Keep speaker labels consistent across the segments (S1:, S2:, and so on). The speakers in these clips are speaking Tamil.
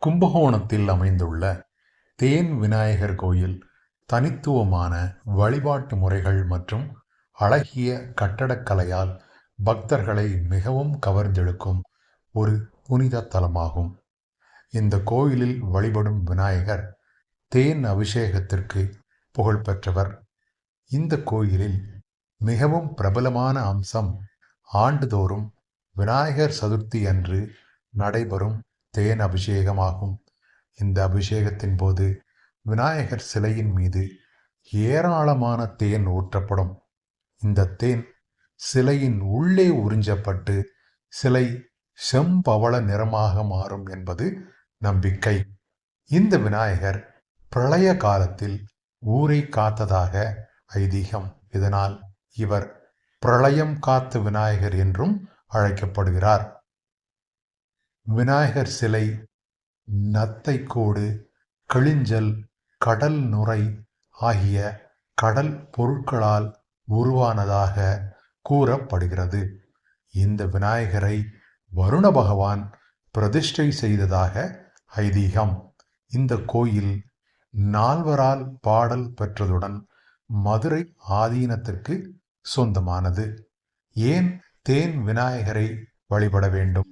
S1: கும்பகோணத்தில் அமைந்துள்ள தேன் விநாயகர் கோயில் தனித்துவமான வழிபாட்டு முறைகள் மற்றும் அழகிய கட்டடக்கலையால் பக்தர்களை மிகவும் கவர்ந்தெழுக்கும் ஒரு புனித தலமாகும். இந்த கோயிலில் வழிபடும் விநாயகர் தேன் அபிஷேகத்திற்கு புகழ்பெற்றவர். இந்த கோயிலில் மிகவும் பிரபலமான அம்சம் ஆண்டுதோறும் விநாயகர் சதுர்த்தி அன்று நடைபெறும் தேன் அபிஷேகமாகும். இந்த அபிஷேகத்தின் போது விநாயகர் சிலையின் மீது ஏராளமான தேன் ஊற்றப்படும். இந்த தேன் சிலையின் உள்ளே உறிஞ்சப்பட்டு சிலை செம்பவள நிறமாக மாறும் என்பது நம்பிக்கை. இந்த விநாயகர் பிரளய காலத்தில் ஊரை காத்ததாக ஐதீகம். இதனால் இவர் பிரளயம் காத்த விநாயகர் என்றும் அழைக்கப்படுகிறார். விநாயகர் சிலை நத்தைக்கோடு, கிளிஞ்சல், கடல் நுரை ஆகிய கடல் பொருட்களால் உருவானதாக கூறப்படுகிறது. இந்த விநாயகரை வருண பகவான் பிரதிஷ்டை செய்ததாக ஐதீகம். இந்த கோயில் நால்வரால் பாடல் பெற்றதுடன் மதுரை ஆதீனத்திற்கு சொந்தமானது. ஏன் தேன் விநாயகரை வழிபட வேண்டும்?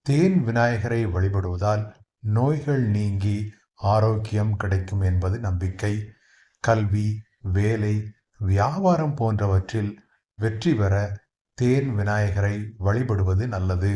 S1: தேன் விநாயகரை வழிபடுவதால் நோய்கள் நீங்கி ஆரோக்கியம் கிடைக்கும் என்பது நம்பிக்கை. கல்வி, வேலை, வியாபாரம் போன்றவற்றில் வெற்றி பெற தேன் விநாயகரை வழிபடுவது நல்லது.